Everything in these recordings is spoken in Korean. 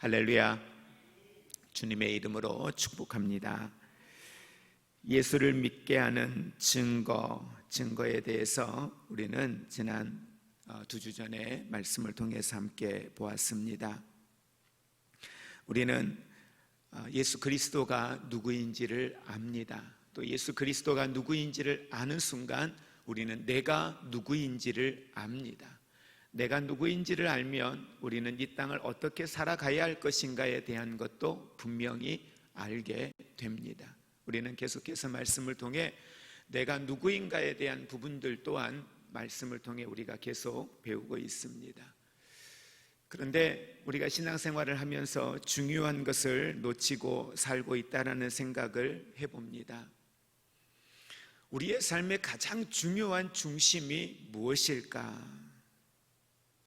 할렐루야. 주님의 이름으로 축복합니다. 예수를 믿게 하는 증거에 대해서 우리는 지난 2주 전에 말씀을 통해서 함께 보았습니다. 우리는 예수 그리스도가 누구인지를 압니다. 또 예수 그리스도가 누구인지를 아는 순간 우리는 내가 누구인지를 압니다. 내가 누구인지를 알면 우리는 이 땅을 어떻게 살아가야 할 것인가에 대한 것도 분명히 알게 됩니다. 우리는 계속해서 말씀을 통해 내가 누구인가에 대한 부분들 또한 말씀을 통해 우리가 계속 배우고 있습니다. 그런데 우리가 신앙생활을 하면서 중요한 것을 놓치고 살고 있다는 생각을 해봅니다. 우리의 삶의 가장 중요한 중심이 무엇일까?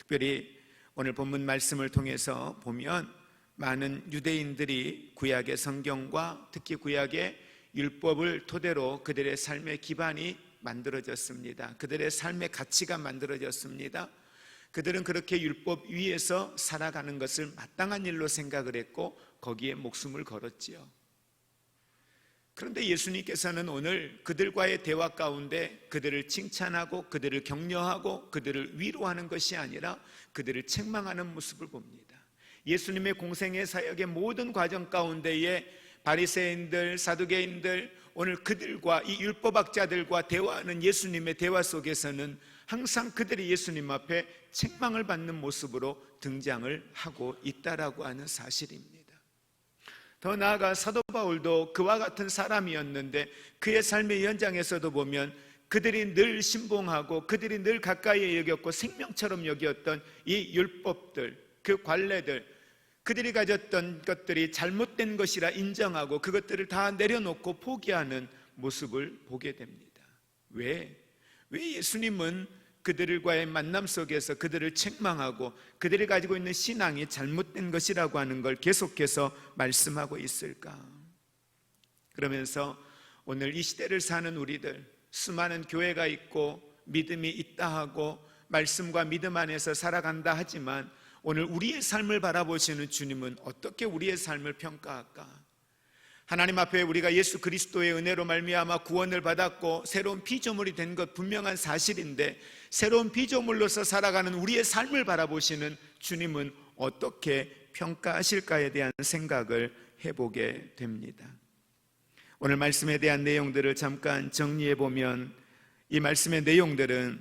특별히 오늘 본문 말씀을 통해서 보면 많은 유대인들이 구약의 성경과 특히 구약의 율법을 토대로 그들의 삶의 기반이 만들어졌습니다. 그들의 삶의 가치가 만들어졌습니다. 그들은 그렇게 율법 위에서 살아가는 것을 마땅한 일로 생각을 했고 거기에 목숨을 걸었지요. 그런데 예수님께서는 오늘 그들과의 대화 가운데 그들을 칭찬하고 그들을 격려하고 그들을 위로하는 것이 아니라 그들을 책망하는 모습을 봅니다. 예수님의 공생의 사역의 모든 과정 가운데에 바리새인들, 사두개인들, 오늘 그들과 이 율법학자들과 대화하는 예수님의 대화 속에서는 항상 그들이 예수님 앞에 책망을 받는 모습으로 등장을 하고 있다라고 하는 사실입니다. 더 나아가 사도 바울도 그와 같은 사람이었는데 그의 삶의 현장에서도 보면 그들이 늘 신봉하고 그들이 늘 가까이에 여겼고 생명처럼 여겼던 이 율법들, 그 관례들, 그들이 가졌던 것들이 잘못된 것이라 인정하고 그것들을 다 내려놓고 포기하는 모습을 보게 됩니다. 왜 예수님은 그들과의 만남 속에서 그들을 책망하고 그들이 가지고 있는 신앙이 잘못된 것이라고 하는 걸 계속해서 말씀하고 있을까? 그러면서 오늘 이 시대를 사는 우리들, 수많은 교회가 있고 믿음이 있다 하고 말씀과 믿음 안에서 살아간다 하지만 오늘 우리의 삶을 바라보시는 주님은 어떻게 우리의 삶을 평가할까? 하나님 앞에 우리가 예수 그리스도의 은혜로 말미암아 구원을 받았고 새로운 피조물이 된 것 분명한 사실인데 새로운 피조물로서 살아가는 우리의 삶을 바라보시는 주님은 어떻게 평가하실까에 대한 생각을 해보게 됩니다. 오늘 말씀에 대한 내용들을 잠깐 정리해 보면 이 말씀의 내용들은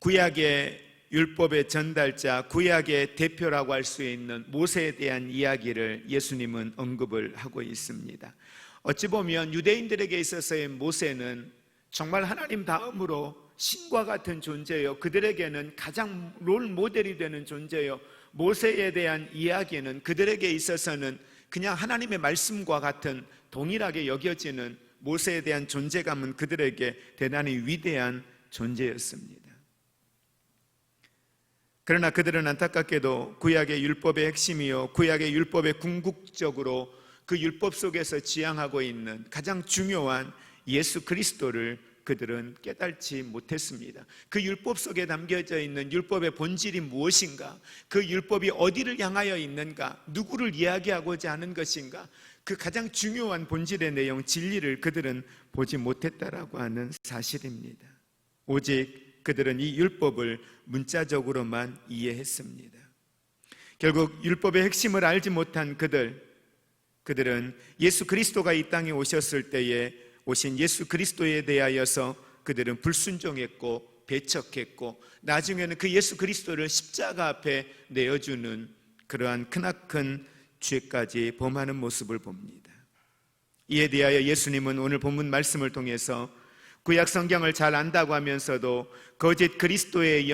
구약의 율법의 전달자, 구약의 대표라고 할 수 있는 모세에 대한 이야기를 예수님은 언급을 하고 있습니다. 어찌 보면 유대인들에게 있어서의 모세는 정말 하나님 다음으로 신과 같은 존재요, 그들에게는 가장 롤 모델이 되는 존재요, 모세에 대한 이야기는 그들에게 있어서는 그냥 하나님의 말씀과 같은 동일하게 여겨지는 모세에 대한 존재감은 그들에게 대단히 위대한 존재였습니다. 그러나 그들은 안타깝게도 구약의 율법의 핵심이요, 구약의 율법의 궁극적으로 그 율법 속에서 지향하고 있는 가장 중요한 예수 그리스도를 그들은 깨닫지 못했습니다. 그 율법 속에 담겨져 있는 율법의 본질이 무엇인가, 그 율법이 어디를 향하여 있는가, 누구를 이야기하고자 하는 것인가, 그 가장 중요한 본질의 내용, 진리를 그들은 보지 못했다라고 하는 사실입니다. 오직 그들은 이 율법을 문자적으로만 이해했습니다. 결국 율법의 핵심을 알지 못한 그들은 예수 그리스도가 이 땅에 오셨을 때에 오신 예수 그리스도에 대하여서 그들은 불순종했고 배척했고 나중에는 그 예수 그리스도를 십자가 앞에 내어주는 그러한 크나큰 죄까지 범하는 모습을 봅니다. 이에 대하여 예수님은 오늘 본문 말씀을 통해서 구약 성경을 잘 안다고 하면서도 거짓 그리스도의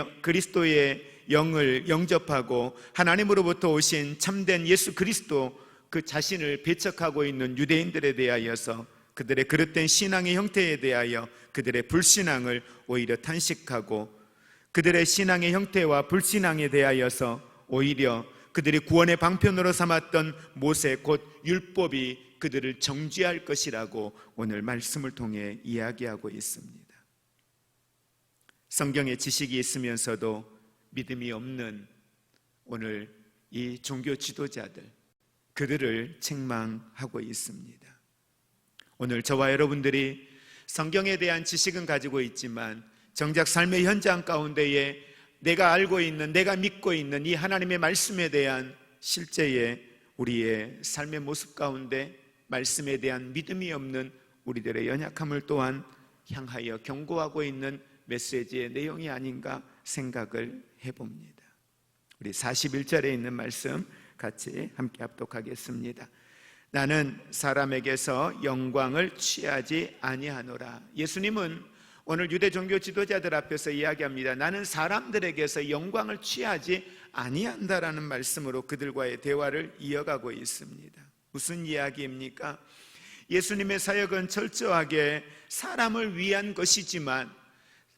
영을 영접하고 하나님으로부터 오신 참된 예수 그리스도 그 자신을 배척하고 있는 유대인들에 대하여서 그들의 그릇된 신앙의 형태에 대하여 그들의 불신앙을 오히려 탄식하고 그들의 신앙의 형태와 불신앙에 대하여서 오히려 그들이 구원의 방편으로 삼았던 모세 곧 율법이 그들을 정죄할 것이라고 오늘 말씀을 통해 이야기하고 있습니다. 성경의 지식이 있으면서도 믿음이 없는 오늘 이 종교 지도자들, 그들을 책망하고 있습니다. 오늘 저와 여러분들이 성경에 대한 지식은 가지고 있지만 정작 삶의 현장 가운데에 내가 알고 있는, 내가 믿고 있는 이 하나님의 말씀에 대한 실제의 우리의 삶의 모습 가운데 말씀에 대한 믿음이 없는 우리들의 연약함을 또한 향하여 경고하고 있는 메시지의 내용이 아닌가 생각을 해봅니다. 우리 41절에 있는 말씀 같이 함께 합독하겠습니다. 나는 사람에게서 영광을 취하지 아니하노라. 예수님은 오늘 유대 종교 지도자들 앞에서 이야기합니다. 나는 사람들에게서 영광을 취하지 아니한다라는 말씀으로 그들과의 대화를 이어가고 있습니다. 무슨 이야기입니까? 예수님의 사역은 철저하게 사람을 위한 것이지만,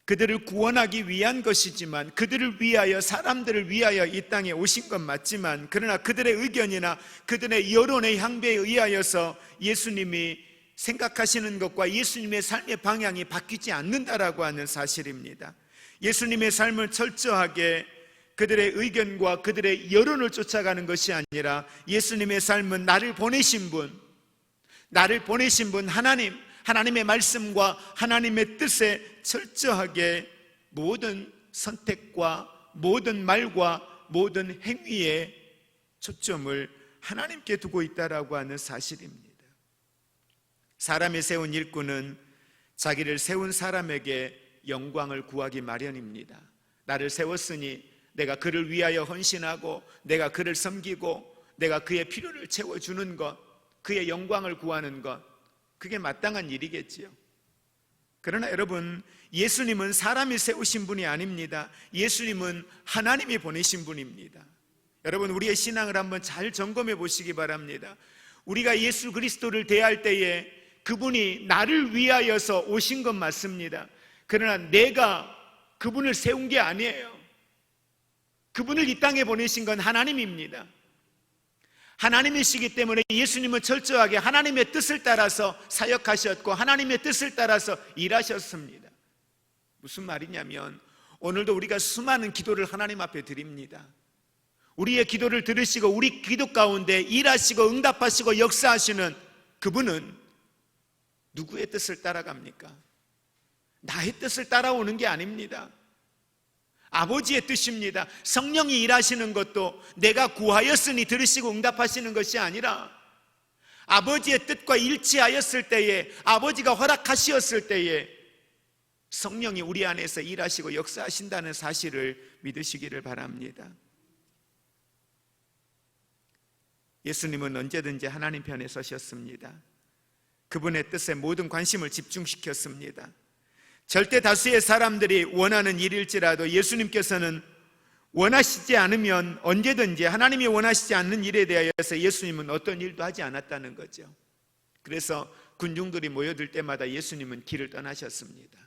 그들을 구원하기 위한 것이지만, 그들을 위하여, 사람들을 위하여 이 땅에 오신 건 맞지만, 그러나 그들의 의견이나 그들의 여론의 향배에 의하여서 예수님이 생각하시는 것과 예수님의 삶의 방향이 바뀌지 않는다라고 하는 사실입니다. 예수님의 삶을 철저하게 그들의 의견과 그들의 여론을 쫓아가는 것이 아니라 예수님의 삶은 나를 보내신 분 하나님, 하나님의 말씀과 하나님의 뜻에 철저하게 모든 선택과 모든 말과 모든 행위에 초점을 하나님께 두고 있다라고 하는 사실입니다. 사람이 세운 일꾼은 자기를 세운 사람에게 영광을 구하기 마련입니다. 나를 세웠으니 내가 그를 위하여 헌신하고, 내가 그를 섬기고, 내가 그의 필요를 채워주는 것, 그의 영광을 구하는 것, 그게 마땅한 일이겠지요. 그러나 여러분, 예수님은 사람이 세우신 분이 아닙니다. 예수님은 하나님이 보내신 분입니다. 여러분, 우리의 신앙을 한번 잘 점검해 보시기 바랍니다. 우리가 예수 그리스도를 대할 때에 그분이 나를 위하여서 오신 건 맞습니다. 그러나 내가 그분을 세운 게 아니에요. 그분을 이 땅에 보내신 건 하나님입니다. 하나님이시기 때문에 예수님은 철저하게 하나님의 뜻을 따라서 사역하셨고 하나님의 뜻을 따라서 일하셨습니다. 무슨 말이냐면, 오늘도 우리가 수많은 기도를 하나님 앞에 드립니다. 우리의 기도를 들으시고 우리 기도 가운데 일하시고 응답하시고 역사하시는 그분은 누구의 뜻을 따라갑니까? 나의 뜻을 따라오는 게 아닙니다. 아버지의 뜻입니다. 성령이 일하시는 것도 내가 구하였으니 들으시고 응답하시는 것이 아니라 아버지의 뜻과 일치하였을 때에, 아버지가 허락하시었을 때에 성령이 우리 안에서 일하시고 역사하신다는 사실을 믿으시기를 바랍니다. 예수님은 언제든지 하나님 편에 서셨습니다. 그분의 뜻에 모든 관심을 집중시켰습니다. 절대 다수의 사람들이 원하는 일일지라도 예수님께서는 원하시지 않으면 언제든지, 하나님이 원하시지 않는 일에 대하여서 예수님은 어떤 일도 하지 않았다는 거죠. 그래서 군중들이 모여들 때마다 예수님은 길을 떠나셨습니다.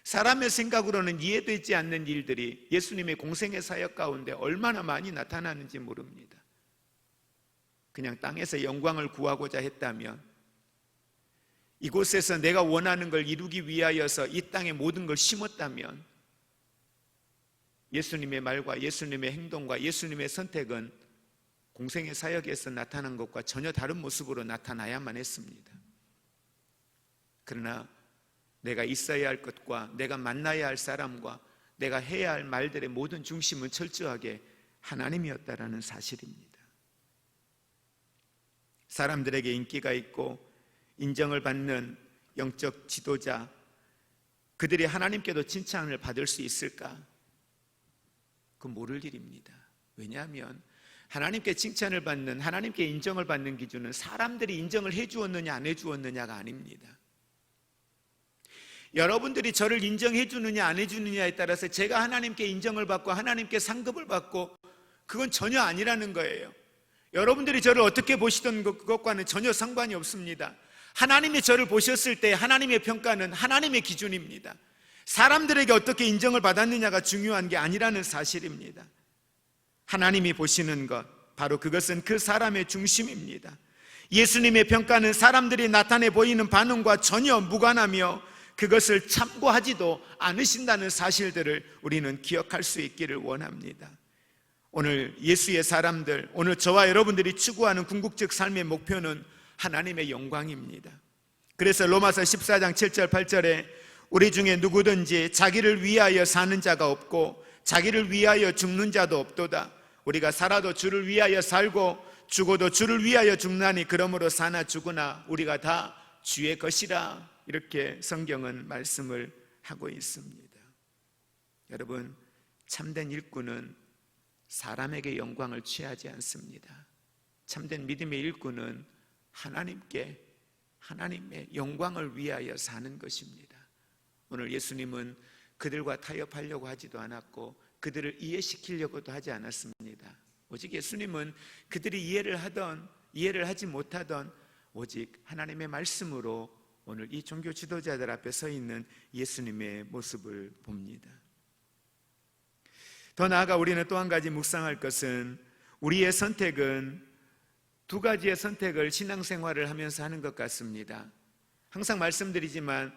사람의 생각으로는 이해되지 않는 일들이 예수님의 공생의 사역 가운데 얼마나 많이 나타나는지 모릅니다. 그냥 땅에서 영광을 구하고자 했다면, 이곳에서 내가 원하는 걸 이루기 위하여서 이 땅에 모든 걸 심었다면, 예수님의 말과 예수님의 행동과 예수님의 선택은 공생의 사역에서 나타난 것과 전혀 다른 모습으로 나타나야만 했습니다. 그러나 내가 있어야 할 것과 내가 만나야 할 사람과 내가 해야 할 말들의 모든 중심은 철저하게 하나님이었다라는 사실입니다. 사람들에게 인기가 있고 인정을 받는 영적 지도자, 그들이 하나님께도 칭찬을 받을 수 있을까? 그건 모를 일입니다. 왜냐하면 하나님께 칭찬을 받는, 하나님께 인정을 받는 기준은 사람들이 인정을 해주었느냐 안 해주었느냐가 아닙니다. 여러분들이 저를 인정해 주느냐 안 해주느냐에 따라서 제가 하나님께 인정을 받고 하나님께 상급을 받고, 그건 전혀 아니라는 거예요. 여러분들이 저를 어떻게 보시던 그것과는 전혀 상관이 없습니다. 하나님이 저를 보셨을 때 하나님의 평가는 하나님의 기준입니다. 사람들에게 어떻게 인정을 받았느냐가 중요한 게 아니라는 사실입니다. 하나님이 보시는 것, 바로 그것은 그 사람의 중심입니다. 예수님의 평가는 사람들이 나타내 보이는 반응과 전혀 무관하며 그것을 참고하지도 않으신다는 사실들을 우리는 기억할 수 있기를 원합니다. 오늘 예수의 사람들, 오늘 저와 여러분들이 추구하는 궁극적 삶의 목표는 하나님의 영광입니다. 그래서 로마서 14장 7절 8절에 우리 중에 누구든지 자기를 위하여 사는 자가 없고 자기를 위하여 죽는 자도 없도다. 우리가 살아도 주를 위하여 살고 죽어도 주를 위하여 죽나니 그러므로 사나 죽으나 우리가 다 주의 것이라. 이렇게 성경은 말씀을 하고 있습니다. 여러분, 참된 일꾼은 사람에게 영광을 취하지 않습니다. 참된 믿음의 일꾼은 하나님의 영광을 위하여 사는 것입니다. 오늘 예수님은 그들과 타협하려고 하지도 않았고 그들을 이해시키려고도 하지 않았습니다. 오직 예수님은 그들이 이해를 하던 이해를 하지 못하던 오직 하나님의 말씀으로 오늘 이 종교 지도자들 앞에 서 있는 예수님의 모습을 봅니다. 더 나아가 우리는 또 한 가지 묵상할 것은 우리의 선택은 두 가지의 선택을 신앙생활을 하면서 하는 것 같습니다. 항상 말씀드리지만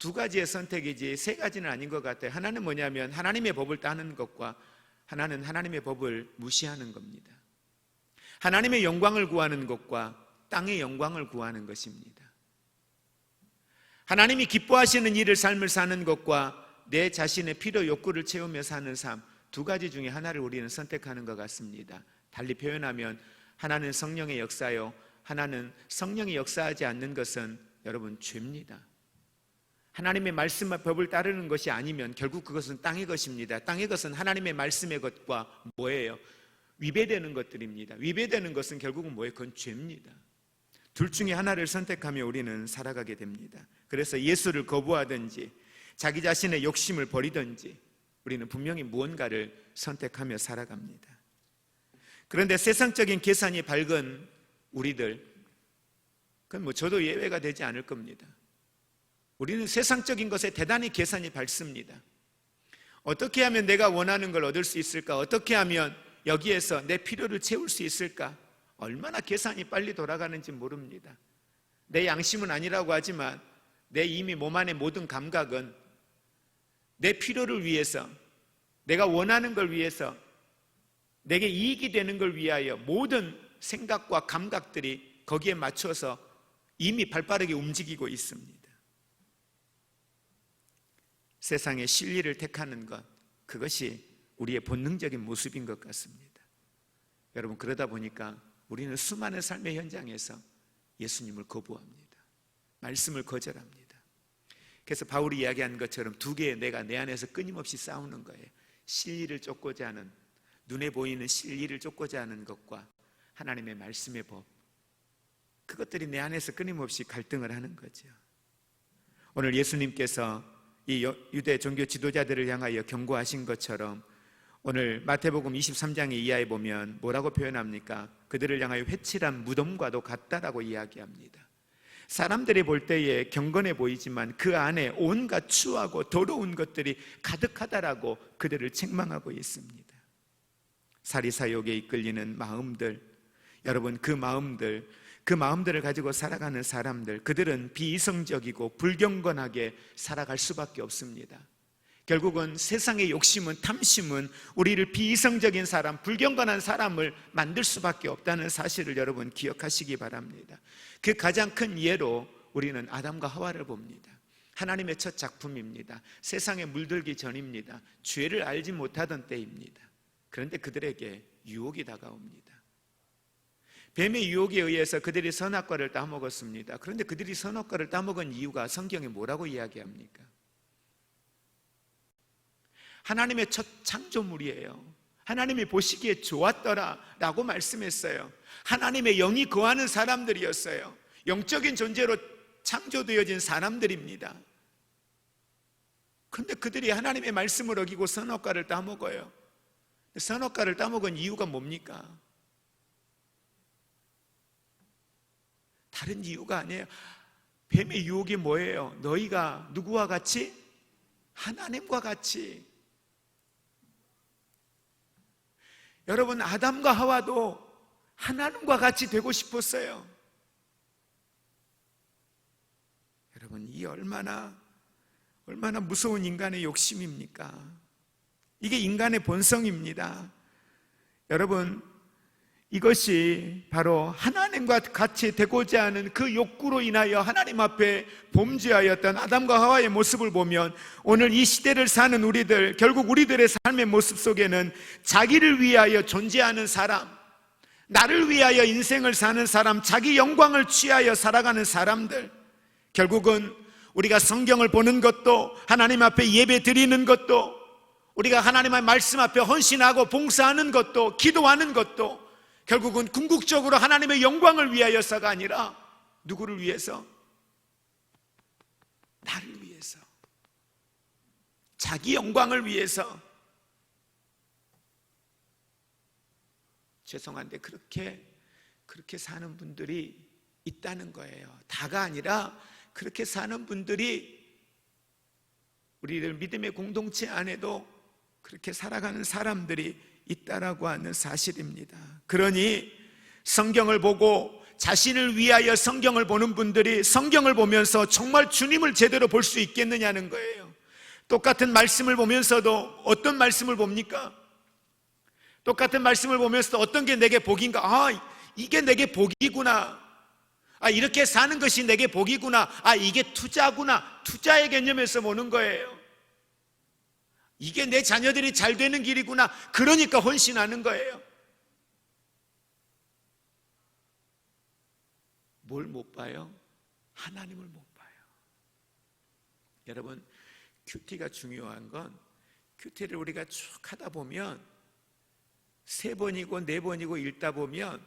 두 가지의 선택이지 세 가지는 아닌 것 같아요. 하나는 뭐냐면 하나님의 법을 따르는 것과 하나는 하나님의 법을 무시하는 겁니다. 하나님의 영광을 구하는 것과 땅의 영광을 구하는 것입니다. 하나님이 기뻐하시는 일을 삶을 사는 것과 내 자신의 필요 욕구를 채우며 사는 삶, 두 가지 중에 하나를 우리는 선택하는 것 같습니다. 달리 표현하면 하나는 성령의 역사요, 하나는 성령이 역사하지 않는 것은 여러분 죄입니다. 하나님의 말씀과 법을 따르는 것이 아니면 결국 그것은 땅의 것입니다. 땅의 것은 하나님의 말씀의 것과 뭐예요? 위배되는 것들입니다. 위배되는 것은 결국은 뭐예요? 그건 죄입니다. 둘 중에 하나를 선택하며 우리는 살아가게 됩니다. 그래서 예수를 거부하든지 자기 자신의 욕심을 버리든지 우리는 분명히 무언가를 선택하며 살아갑니다. 그런데 세상적인 계산이 밝은 우리들, 그건 저도 예외가 되지 않을 겁니다. 우리는 세상적인 것에 대단히 계산이 밝습니다. 어떻게 하면 내가 원하는 걸 얻을 수 있을까? 어떻게 하면 여기에서 내 필요를 채울 수 있을까? 얼마나 계산이 빨리 돌아가는지 모릅니다. 내 양심은 아니라고 하지만 내 이미 몸 안의 모든 감각은 내 필요를 위해서, 내가 원하는 걸 위해서, 내게 이익이 되는 걸 위하여 모든 생각과 감각들이 거기에 맞춰서 이미 발빠르게 움직이고 있습니다. 세상의 진리를 택하는 것, 그것이 우리의 본능적인 모습인 것 같습니다. 여러분, 그러다 보니까 우리는 수많은 삶의 현장에서 예수님을 거부합니다. 말씀을 거절합니다. 그래서 바울이 이야기한 것처럼 두 개의 내가 내 안에서 끊임없이 싸우는 거예요. 진리를 쫓고자 하는, 눈에 보이는 진리를 쫓고자 하는 것과 하나님의 말씀의 법, 그것들이 내 안에서 끊임없이 갈등을 하는 거죠. 오늘 예수님께서 이 유대 종교 지도자들을 향하여 경고하신 것처럼 오늘 마태복음 23장의 이하에 보면 뭐라고 표현합니까? 그들을 향하여 회칠한 무덤과도 같다라고 이야기합니다. 사람들이 볼 때에 경건해 보이지만 그 안에 온갖 추하고 더러운 것들이 가득하다라고 그들을 책망하고 있습니다. 사리사욕에 이끌리는 마음들, 여러분, 그 마음들을 가지고 살아가는 사람들, 그들은 비이성적이고 불경건하게 살아갈 수밖에 없습니다. 결국은 세상의 욕심은, 탐심은 우리를 비이성적인 사람, 불경건한 사람을 만들 수밖에 없다는 사실을 여러분 기억하시기 바랍니다. 그 가장 큰 예로 우리는 아담과 하와를 봅니다. 하나님의 첫 작품입니다. 세상에 물들기 전입니다. 죄를 알지 못하던 때입니다. 그런데 그들에게 유혹이 다가옵니다. 뱀의 유혹에 의해서 그들이 선악과를 따먹었습니다. 그런데 그들이 선악과를 따먹은 이유가 성경에 뭐라고 이야기합니까? 하나님의 첫 창조물이에요. 하나님이 보시기에 좋았더라 라고 말씀했어요. 하나님의 영이 거하는 사람들이었어요. 영적인 존재로 창조되어진 사람들입니다. 그런데 그들이 하나님의 말씀을 어기고 선악과를 따먹어요. 선악과를 따먹은 이유가 뭡니까? 다른 이유가 아니에요. 뱀의 유혹이 뭐예요? 너희가 누구와 같이? 하나님과 같이. 여러분, 아담과 하와도 하나님과 같이 되고 싶었어요. 여러분, 이 얼마나 무서운 인간의 욕심입니까? 이게 인간의 본성입니다. 여러분, 이것이 바로 하나님과 같이 되고자 하는 그 욕구로 인하여 하나님 앞에 범죄하였던 아담과 하와의 모습을 보면 오늘 이 시대를 사는 우리들, 결국 우리들의 삶의 모습 속에는 자기를 위하여 존재하는 사람, 나를 위하여 인생을 사는 사람, 자기 영광을 취하여 살아가는 사람들, 결국은 우리가 성경을 보는 것도, 하나님 앞에 예배 드리는 것도, 우리가 하나님의 말씀 앞에 헌신하고 봉사하는 것도, 기도하는 것도 결국은 궁극적으로 하나님의 영광을 위하여서가 아니라 누구를 위해서? 나를 위해서, 자기 영광을 위해서. 죄송한데 그렇게 사는 분들이 있다는 거예요. 다가 아니라 그렇게 사는 분들이 우리들 믿음의 공동체 안에도 그렇게 살아가는 사람들이 있다라고 하는 사실입니다. 그러니 성경을 보고 자신을 위하여 성경을 보는 분들이 성경을 보면서 정말 주님을 제대로 볼 수 있겠느냐는 거예요. 똑같은 말씀을 보면서도 어떤 말씀을 봅니까? 똑같은 말씀을 보면서도 어떤 게 내게 복인가? 이게 내게 복이구나. 이렇게 사는 것이 내게 복이구나. 이게 투자구나. 투자의 개념에서 보는 거예요. 이게 내 자녀들이 잘 되는 길이구나. 그러니까 헌신하는 거예요. 뭘 못 봐요? 하나님을 못 봐요. 여러분, 큐티가 중요한 건 큐티를 우리가 쭉 하다 보면 3번이고 4번이고 읽다 보면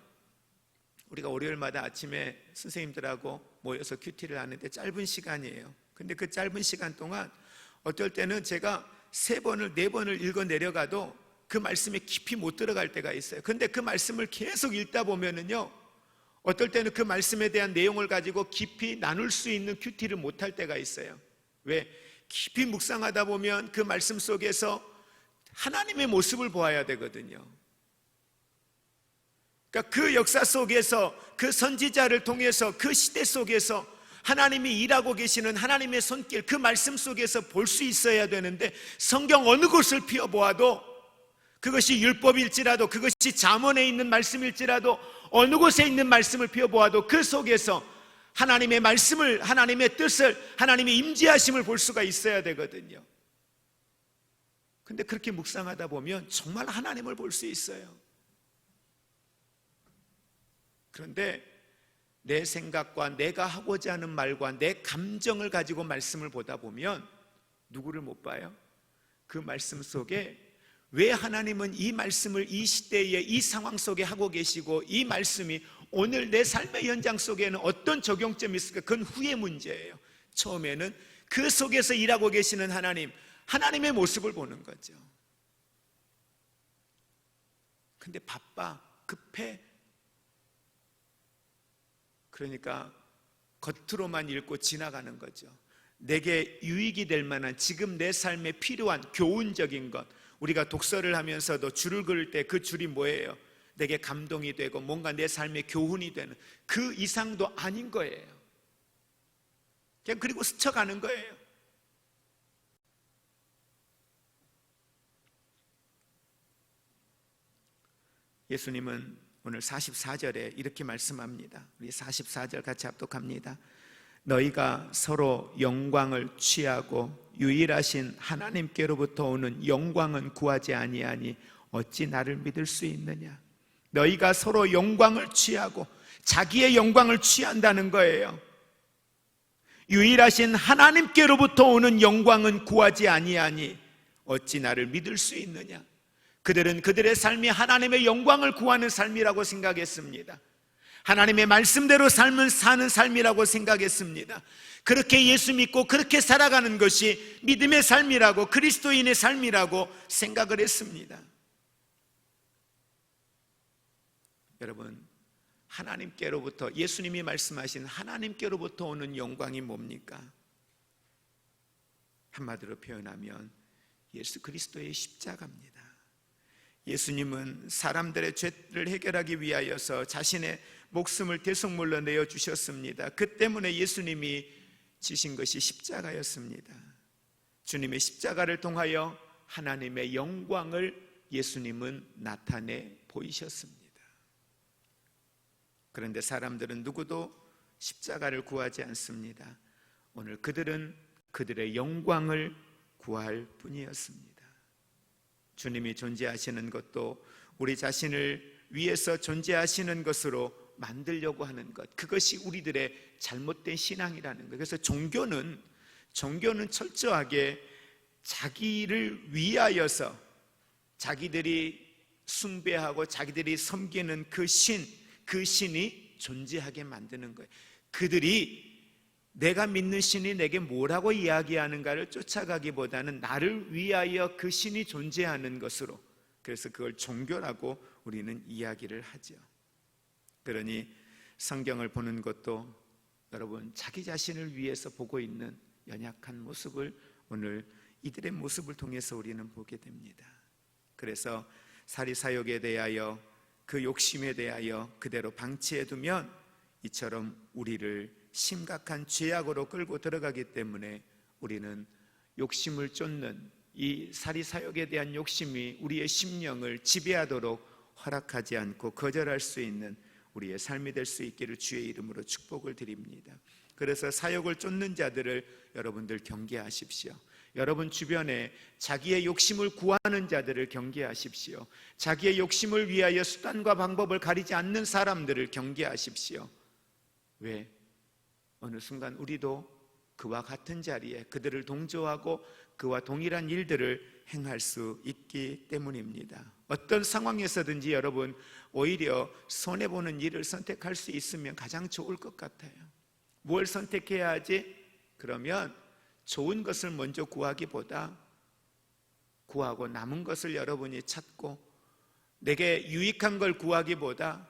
우리가 월요일마다 아침에 선생님들하고 모여서 큐티를 하는데 짧은 시간이에요. 근데 그 짧은 시간 동안 어떨 때는 제가 3번을 4번을 읽어 내려가도 그 말씀에 깊이 못 들어갈 때가 있어요. 근데 그 말씀을 계속 읽다 보면은요, 어떨 때는 그 말씀에 대한 내용을 가지고 깊이 나눌 수 있는 큐티를 못 할 때가 있어요. 왜? 깊이 묵상하다 보면 그 말씀 속에서 하나님의 모습을 보아야 되거든요. 그러니까 그 역사 속에서, 그 선지자를 통해서, 그 시대 속에서 하나님이 일하고 계시는 하나님의 손길, 그 말씀 속에서 볼 수 있어야 되는데, 성경 어느 곳을 피워보아도, 그것이 율법일지라도, 그것이 잠언에 있는 말씀일지라도, 어느 곳에 있는 말씀을 피워보아도 그 속에서 하나님의 말씀을, 하나님의 뜻을, 하나님의 임재하심을 볼 수가 있어야 되거든요. 근데 그렇게 묵상하다 보면 정말 하나님을 볼 수 있어요. 그런데 내 생각과 내가 하고자 하는 말과 내 감정을 가지고 말씀을 보다 보면 누구를 못 봐요? 그 말씀 속에 왜 하나님은 이 말씀을 이 시대에 이 상황 속에 하고 계시고, 이 말씀이 오늘 내 삶의 현장 속에는 어떤 적용점이 있을까? 그건 후의 문제예요. 처음에는 그 속에서 일하고 계시는 하나님, 하나님의 모습을 보는 거죠. 근데 바빠, 급해. 그러니까 겉으로만 읽고 지나가는 거죠. 내게 유익이 될 만한, 지금 내 삶에 필요한 교훈적인 것, 우리가 독서를 하면서도 줄을 그을 때 그 줄이 뭐예요? 내게 감동이 되고 뭔가 내 삶의 교훈이 되는, 그 이상도 아닌 거예요. 그냥 그리고 스쳐가는 거예요. 예수님은 오늘 44절에 이렇게 말씀합니다. 우리 44절 같이 합독합니다. 너희가 서로 영광을 취하고 유일하신 하나님께로부터 오는 영광은 구하지 아니하니 어찌 나를 믿을 수 있느냐. 너희가 서로 영광을 취하고, 자기의 영광을 취한다는 거예요. 유일하신 하나님께로부터 오는 영광은 구하지 아니하니 어찌 나를 믿을 수 있느냐. 그들은 그들의 삶이 하나님의 영광을 구하는 삶이라고 생각했습니다. 하나님의 말씀대로 사는 삶이라고 생각했습니다. 그렇게 예수 믿고 그렇게 살아가는 것이 믿음의 삶이라고, 그리스도인의 삶이라고 생각을 했습니다. 여러분, 하나님께로부터, 예수님이 말씀하신 하나님께로부터 오는 영광이 뭡니까? 한마디로 표현하면 예수 그리스도의 십자가입니다. 예수님은 사람들의 죄를 해결하기 위하여서 자신의 목숨을 대속물로 내어주셨습니다. 그 때문에 예수님이 지신 것이 십자가였습니다. 주님의 십자가를 통하여 하나님의 영광을 예수님은 나타내 보이셨습니다. 그런데 사람들은 누구도 십자가를 구하지 않습니다. 오늘 그들은 그들의 영광을 구할 뿐이었습니다. 주님이 존재하시는 것도 우리 자신을 위해서 존재하시는 것으로 만들려고 하는 것, 그것이 우리들의 잘못된 신앙이라는 것. 그래서 종교는 철저하게 자기를 위하여서 자기들이 숭배하고 자기들이 섬기는 그 신이 존재하게 만드는 거예요. 그들이 내가 믿는 신이 내게 뭐라고 이야기하는가를 쫓아가기보다는 나를 위하여 그 신이 존재하는 것으로, 그래서 그걸 종교라고 우리는 이야기를 하죠. 그러니 성경을 보는 것도 여러분 자기 자신을 위해서 보고 있는 연약한 모습을 오늘 이들의 모습을 통해서 우리는 보게 됩니다. 그래서 사리사욕에 대하여 그 욕심에 대하여 그대로 방치해두면 이처럼 우리를 심각한 죄악으로 끌고 들어가기 때문에 우리는 욕심을 쫓는 이 사리사욕에 대한 욕심이 우리의 심령을 지배하도록 허락하지 않고 거절할 수 있는 우리의 삶이 될 수 있기를 주의 이름으로 축복을 드립니다. 그래서 사욕을 쫓는 자들을 여러분들 경계하십시오. 여러분 주변에 자기의 욕심을 구하는 자들을 경계하십시오. 자기의 욕심을 위하여 수단과 방법을 가리지 않는 사람들을 경계하십시오. 왜? 어느 순간 우리도 그와 같은 자리에 그들을 동조하고 그와 동일한 일들을 행할 수 있기 때문입니다. 어떤 상황에서든지 여러분 오히려 손해보는 일을 선택할 수 있으면 가장 좋을 것 같아요. 뭘 선택해야 하지? 그러면 좋은 것을 먼저 구하기보다 구하고 남은 것을 여러분이 찾고 내게 유익한 걸 구하기보다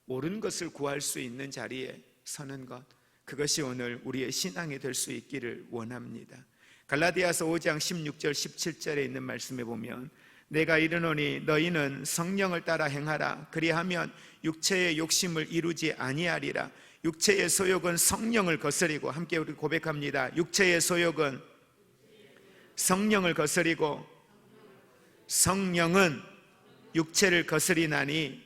옳은 것을 구할 수 있는 자리에 서는 것, 그것이 오늘 우리의 신앙이 될 수 있기를 원합니다. 갈라디아서 5장 16절 17절에 있는 말씀에 보면 내가 이르노니 너희는 성령을 따라 행하라. 그리하면 육체의 욕심을 이루지 아니하리라. 육체의 소욕은 성령을 거스리고, 함께 우리 고백합니다. 육체의 소욕은 성령을 거스리고 성령은 육체를 거스리나니.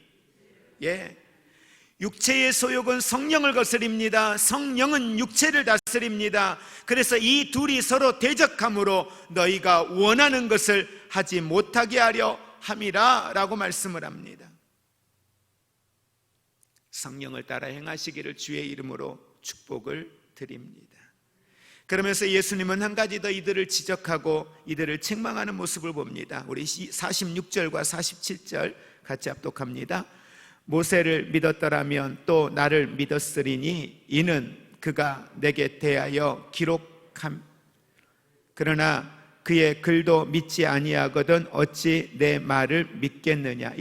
육체의 소욕은 성령을 거스립니다. 성령은 육체를 다스립니다. 그래서 이 둘이 서로 대적함으로 너희가 원하는 것을 하지 못하게 하려 함이라 라고 말씀을 합니다. 성령을 따라 행하시기를 주의 이름으로 축복을 드립니다. 그러면서 예수님은 한 가지 더 이들을 지적하고 이들을 책망하는 모습을 봅니다. 우리 46절과 47절 같이 합독합니다. 모세를 믿었더라면 또 나를 믿었으리니 이는 그가 내게 대하여 기록함. 그러나 그의 글도 믿지 아니하거든 어찌 내 말을 믿겠느냐.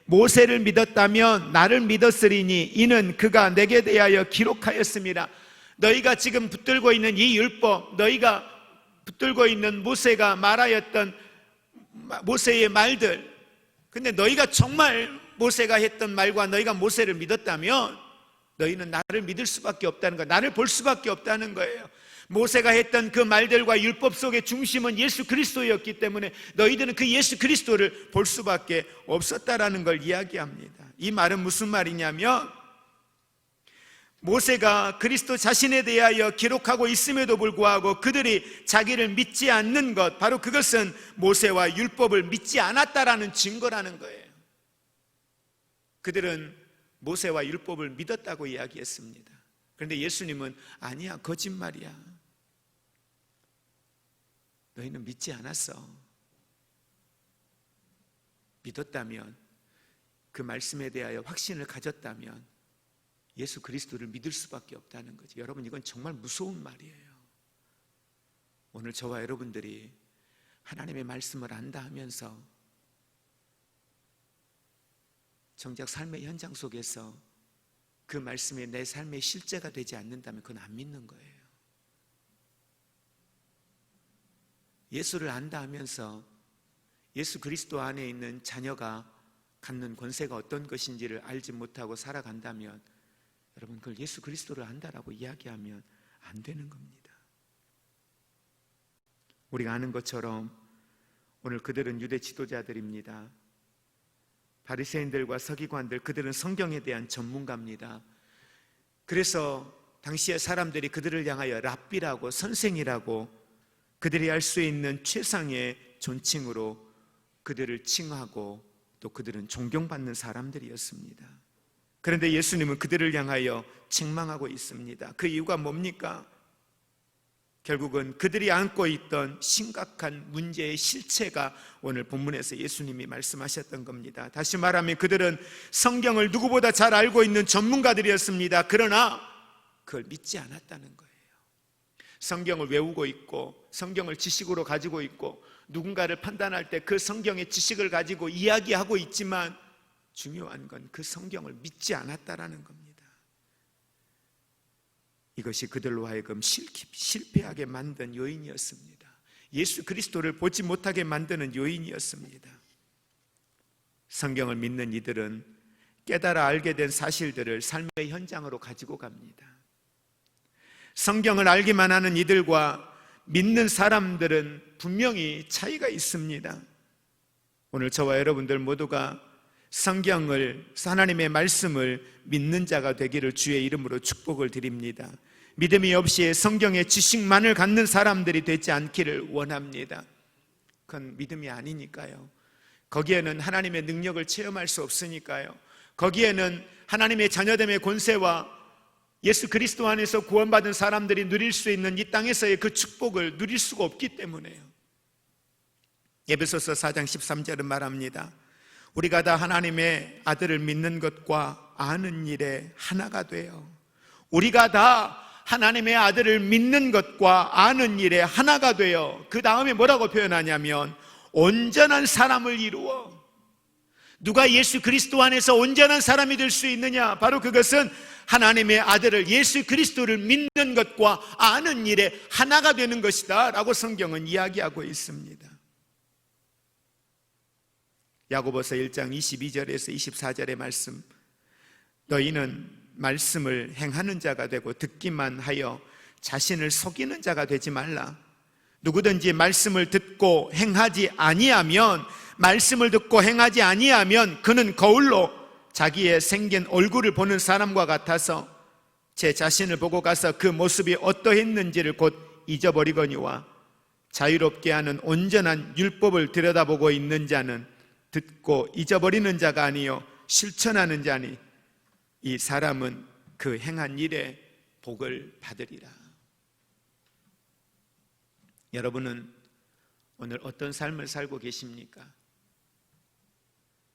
모세를 믿었다면 나를 믿었으리니 이는 그가 내게 대하여 기록하였습니다. 너희가 지금 붙들고 있는 이 율법, 너희가 붙들고 있는 모세가 말하였던 모세의 말들, 근데 너희가 정말 모세가 했던 말과 너희가 모세를 믿었다면 너희는 나를 믿을 수밖에 없다는 거예요. 나를 볼 수밖에 없다는 거예요. 모세가 했던 그 말들과 율법 속의 중심은 예수 그리스도였기 때문에 너희들은 그 예수 그리스도를 볼 수밖에 없었다라는 걸 이야기합니다. 이 말은 무슨 말이냐면 모세가 그리스도 자신에 대하여 기록하고 있음에도 불구하고 그들이 자기를 믿지 않는 것, 바로 그것은 모세와 율법을 믿지 않았다라는 증거라는 거예요. 그들은 모세와 율법을 믿었다고 이야기했습니다. 그런데 예수님은 아니야, 거짓말이야. 너희는 믿지 않았어. 믿었다면, 그 말씀에 대하여 확신을 가졌다면 예수 그리스도를 믿을 수밖에 없다는 거지. 여러분, 이건 정말 무서운 말이에요. 오늘 저와 여러분들이 하나님의 말씀을 안다 하면서 정작 삶의 현장 속에서 그 말씀이 내 삶의 실제가 되지 않는다면 그건 안 믿는 거예요. 예수를 안다 하면서 예수 그리스도 안에 있는 자녀가 갖는 권세가 어떤 것인지를 알지 못하고 살아간다면 여러분, 그걸 예수 그리스도를 안다라고 이야기하면 안 되는 겁니다. 우리가 아는 것처럼 오늘 그들은 유대 지도자들입니다. 바리새인들과 서기관들, 그들은 성경에 대한 전문가입니다. 그래서 당시의 사람들이 그들을 향하여 랍비라고, 선생이라고, 그들이 할 수 있는 최상의 존칭으로 그들을 칭하고 또 그들은 존경받는 사람들이었습니다. 그런데 예수님은 그들을 향하여 책망하고 있습니다. 그 이유가 뭡니까? 결국은 그들이 안고 있던 심각한 문제의 실체가 오늘 본문에서 예수님이 말씀하셨던 겁니다. 다시 말하면 그들은 성경을 누구보다 잘 알고 있는 전문가들이었습니다. 그러나 그걸 믿지 않았다는 거예요. 성경을 외우고 있고 성경을 지식으로 가지고 있고 누군가를 판단할 때 그 성경의 지식을 가지고 이야기하고 있지만 중요한 건 그 성경을 믿지 않았다라는 겁니다. 이것이 그들로 하여금 실패하게 만든 요인이었습니다. 예수 그리스도를 보지 못하게 만드는 요인이었습니다. 성경을 믿는 이들은 깨달아 알게 된 사실들을 삶의 현장으로 가지고 갑니다. 성경을 알기만 하는 이들과 믿는 사람들은 분명히 차이가 있습니다. 오늘 저와 여러분들 모두가 성경을, 하나님의 말씀을 믿는 자가 되기를 주의 이름으로 축복을 드립니다. 믿음이 없이 성경의 지식만을 갖는 사람들이 되지 않기를 원합니다. 그건 믿음이 아니니까요. 거기에는 하나님의 능력을 체험할 수 없으니까요. 거기에는 하나님의 자녀됨의 권세와 예수 그리스도 안에서 구원받은 사람들이 누릴 수 있는 이 땅에서의 그 축복을 누릴 수가 없기 때문에요. 에베소서 4장 13절은 말합니다. 우리가 다 하나님의 아들을 믿는 것과 아는 일에 하나가 돼요. 우리가 다 하나님의 아들을 믿는 것과 아는 일에 하나가 돼요. 그 다음에 뭐라고 표현하냐면 온전한 사람을 이루어. 누가 예수 그리스도 안에서 온전한 사람이 될 수 있느냐? 바로 그것은 하나님의 아들을, 예수 그리스도를 믿는 것과 아는 일에 하나가 되는 것이다 라고 성경은 이야기하고 있습니다. 야고보서 1장 22절에서 24절의 말씀, 너희는 말씀을 행하는 자가 되고 듣기만 하여 자신을 속이는 자가 되지 말라. 누구든지 말씀을 듣고 행하지 아니하면, 말씀을 듣고 행하지 아니하면 그는 거울로 자기의 생긴 얼굴을 보는 사람과 같아서 제 자신을 보고 가서 그 모습이 어떠했는지를 곧 잊어버리거니와 자유롭게 하는 온전한 율법을 들여다보고 있는 자는 듣고 잊어버리는 자가 아니요 실천하는 자니 이 사람은 그 행한 일에 복을 받으리라. 여러분은 오늘 어떤 삶을 살고 계십니까?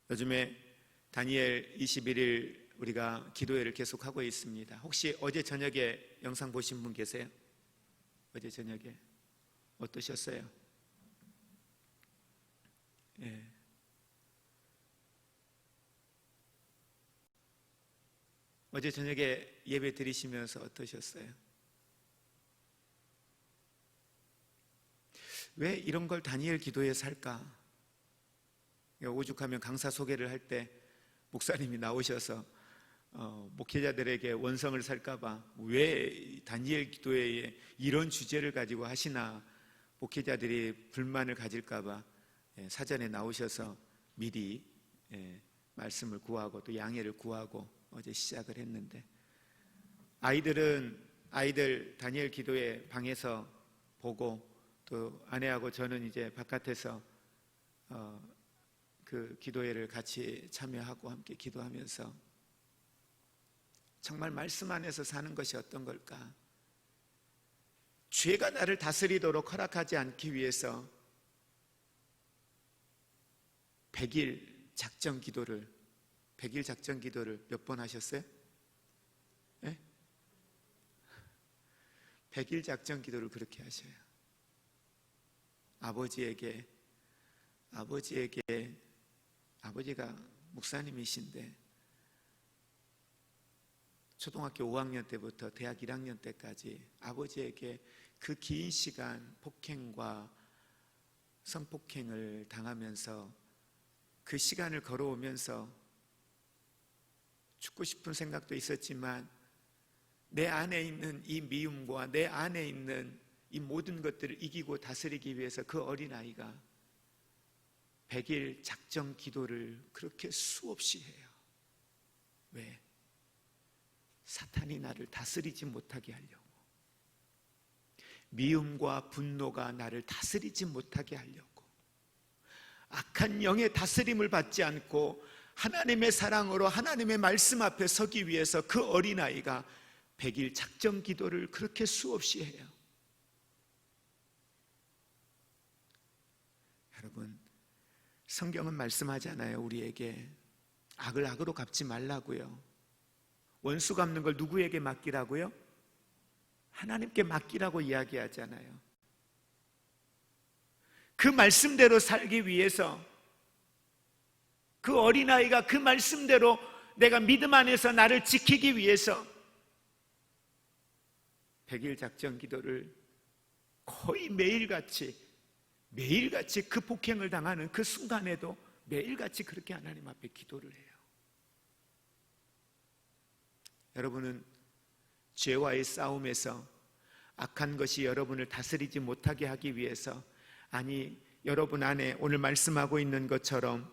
요즘에 다니엘 21일 우리가 기도회를 계속하고 있습니다. 혹시 어제 저녁에 영상 보신 분 계세요? 어제 저녁에 어떠셨어요? 예. 어제 저녁에 예배 드리시면서 어떠셨어요? 왜 이런 걸 다니엘 기도에 살까? 오죽하면 강사 소개를 할 때 목사님이 나오셔서 목회자들에게 원성을 살까봐 왜 다니엘 기도회에 이런 주제를 가지고 하시나 목회자들이 불만을 가질까봐 사전에 나오셔서 미리 말씀을 구하고 또 양해를 구하고 어제 시작을 했는데, 아이들 다니엘 기도회 방에서 보고 또 아내하고 저는 이제 바깥에서 그 기도회를 같이 참여하고 함께 기도하면서 정말 말씀 안에서 사는 것이 어떤 걸까? 죄가 나를 다스리도록 허락하지 않기 위해서 100일 작전 기도를 몇 번 하셨어요? 네? 100일 작전 기도를 그렇게 하셔요. 아버지가 목사님이신데 초등학교 5학년 때부터 대학 1학년 때까지 아버지에게 그 긴 시간 폭행과 성폭행을 당하면서 그 시간을 걸어오면서 죽고 싶은 생각도 있었지만 내 안에 있는 이 미움과 내 안에 있는 이 모든 것들을 이기고 다스리기 위해서 그 어린아이가 100일 작정 기도를 그렇게 수없이 해요. 왜? 사탄이 나를 다스리지 못하게 하려고, 미움과 분노가 나를 다스리지 못하게 하려고, 악한 영의 다스림을 받지 않고 하나님의 사랑으로 하나님의 말씀 앞에 서기 위해서 그 어린아이가 100일 작정 기도를 그렇게 수없이 해요. 여러분, 성경은 말씀하잖아요. 우리에게 악을 악으로 갚지 말라고요. 원수 갚는 걸 누구에게 맡기라고요? 하나님께 맡기라고 이야기하잖아요. 그 말씀대로 살기 위해서, 그 어린아이가 그 말씀대로 내가 믿음 안에서 나를 지키기 위해서 100일 작정 기도를 거의 매일같이 그 폭행을 당하는 그 순간에도 매일같이 그렇게 하나님 앞에 기도를 해요. 여러분은 죄와의 싸움에서 악한 것이 여러분을 다스리지 못하게 하기 위해서, 아니, 여러분 안에 오늘 말씀하고 있는 것처럼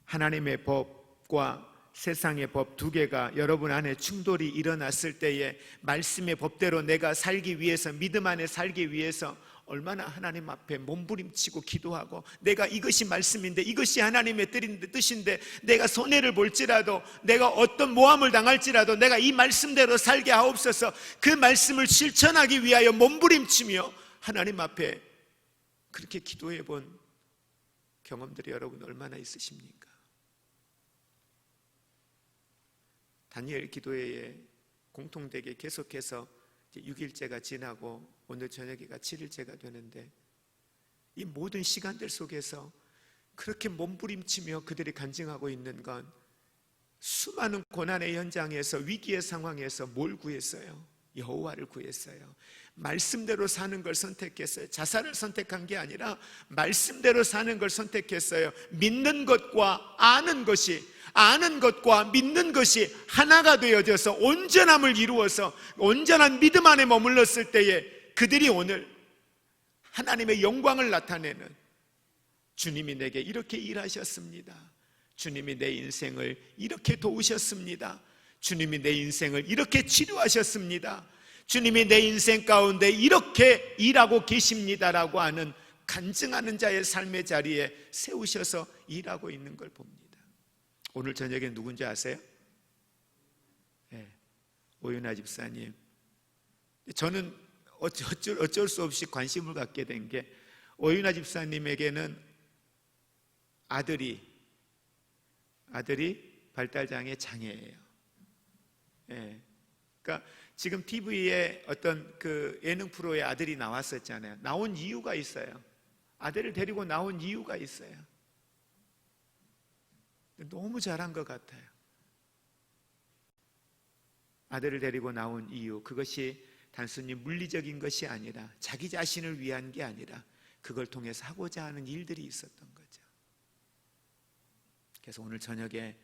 하나님의 법과 세상의 법 두 개가 여러분 안에 충돌이 일어났을 때에 말씀의 법대로 내가 살기 위해서, 믿음 안에 살기 위해서 얼마나 하나님 앞에 몸부림치고 기도하고, 내가 이것이 말씀인데, 이것이 하나님의 뜻인데, 내가 손해를 볼지라도, 내가 어떤 모함을 당할지라도 내가 이 말씀대로 살게 하옵소서, 그 말씀을 실천하기 위하여 몸부림치며 하나님 앞에 그렇게 기도해 본 경험들이 여러분 얼마나 있으십니까? 다니엘 기도회에 공통되게 계속해서 6일째가 지나고 오늘 저녁에가 7일째가 되는데, 이 모든 시간들 속에서 그렇게 몸부림치며 그들이 간증하고 있는 건 수많은 고난의 현장에서, 위기의 상황에서 뭘 구했어요? 여호와를 구했어요. 말씀대로 사는 걸 선택했어요. 자살을 선택한 게 아니라 말씀대로 사는 걸 선택했어요. 믿는 것과 아는 것과 믿는 것이 하나가 되어져서 온전함을 이루어서 온전한 믿음 안에 머물렀을 때에 그들이 오늘 하나님의 영광을 나타내는, 주님이 내게 이렇게 일하셨습니다, 주님이 내 인생을 이렇게 도우셨습니다, 주님이 내 인생을 이렇게 치료하셨습니다, 주님이 내 인생 가운데 이렇게 일하고 계십니다라고 하는 간증하는 자의 삶의 자리에 세우셔서 일하고 있는 걸 봅니다. 오늘 저녁에 누군지 아세요? 네, 오윤아 집사님. 저는 어쩔 수 없이 관심을 갖게 된 게, 오윤아 집사님에게는 아들이 발달장애 장애예요. 예. 그러니까 지금 TV에 어떤 그 예능 프로에 아들이 나왔었잖아요. 나온 이유가 있어요. 아들을 데리고 나온 이유가 있어요. 너무 잘한 것 같아요. 아들을 데리고 나온 이유, 그것이 단순히 물리적인 것이 아니라, 자기 자신을 위한 게 아니라 그걸 통해서 하고자 하는 일들이 있었던 거죠. 그래서 오늘 저녁에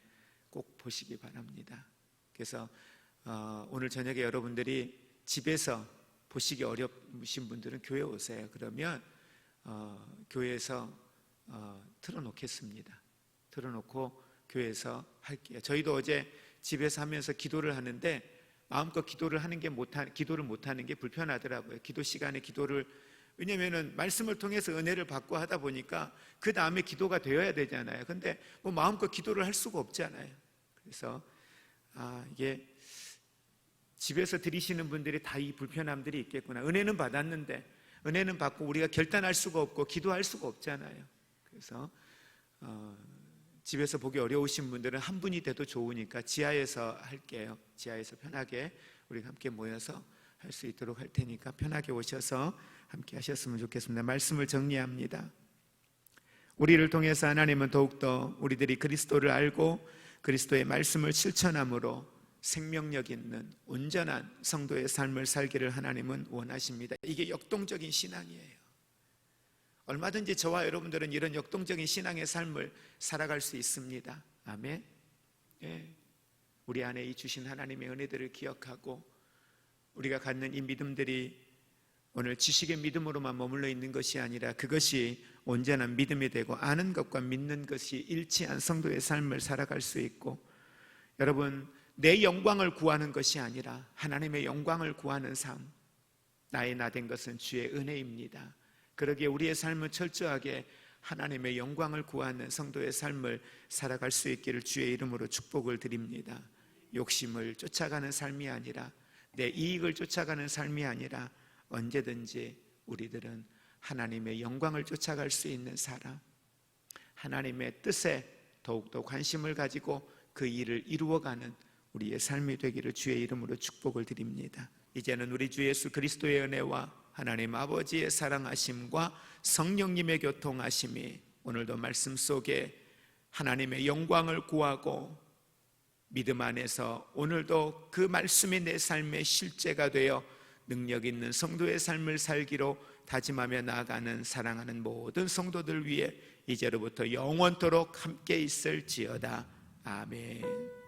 꼭 보시기 바랍니다. 그래서 오늘 저녁에 여러분들이 집에서 보시기 어려우신 분들은 교회 오세요. 그러면 교회에서 틀어놓겠습니다. 틀어놓고 교회에서 할게요. 저희도 어제 집에서 하면서 기도를 하는데 마음껏 기도를 못하는 게 불편하더라고요. 기도 시간에 왜냐면은 말씀을 통해서 은혜를 받고 하다 보니까 그 다음에 기도가 되어야 되잖아요. 근데 뭐 마음껏 기도를 할 수가 없잖아요. 그래서 이게 집에서 드리시는 분들이 다 이 불편함들이 있겠구나. 은혜는 받았는데, 은혜는 받고 우리가 결단할 수가 없고 기도할 수가 없잖아요. 그래서 집에서 보기 어려우신 분들은 한 분이 돼도 좋으니까 지하에서 할게요. 지하에서 편하게 우리가 함께 모여서 할 수 있도록 할 테니까 편하게 오셔서 함께 하셨으면 좋겠습니다. 말씀을 정리합니다. 우리를 통해서 하나님은 더욱더 우리들이 그리스도를 알고 그리스도의 말씀을 실천함으로 생명력 있는 온전한 성도의 삶을 살기를 하나님은 원하십니다. 이게 역동적인 신앙이에요. 얼마든지 저와 여러분들은 이런 역동적인 신앙의 삶을 살아갈 수 있습니다. 아멘. 예. 우리 안에 이 주신 하나님의 은혜들을 기억하고 우리가 갖는 이 믿음들이 오늘 지식의 믿음으로만 머물러 있는 것이 아니라 그것이 온전한 믿음이 되고 아는 것과 믿는 것이 일치한 성도의 삶을 살아갈 수 있고, 여러분, 내 영광을 구하는 것이 아니라 하나님의 영광을 구하는 삶, 나의 나 된 것은 주의 은혜입니다. 그러기에 우리의 삶은 철저하게 하나님의 영광을 구하는 성도의 삶을 살아갈 수 있기를 주의 이름으로 축복을 드립니다. 욕심을 쫓아가는 삶이 아니라, 내 이익을 쫓아가는 삶이 아니라 언제든지 우리들은 하나님의 영광을 쫓아갈 수 있는 사람, 하나님의 뜻에 더욱더 관심을 가지고 그 일을 이루어가는 우리의 삶이 되기를 주의 이름으로 축복을 드립니다. 이제는 우리 주 예수 그리스도의 은혜와 하나님 아버지의 사랑하심과 성령님의 교통하심이 오늘도 말씀 속에 하나님의 영광을 구하고 믿음 안에서 오늘도 그 말씀이 내 삶의 실제가 되어 능력 있는 성도의 삶을 살기로 다짐하며 나아가는 사랑하는 모든 성도들 위해 이제로부터 영원토록 함께 있을지어다. 아멘.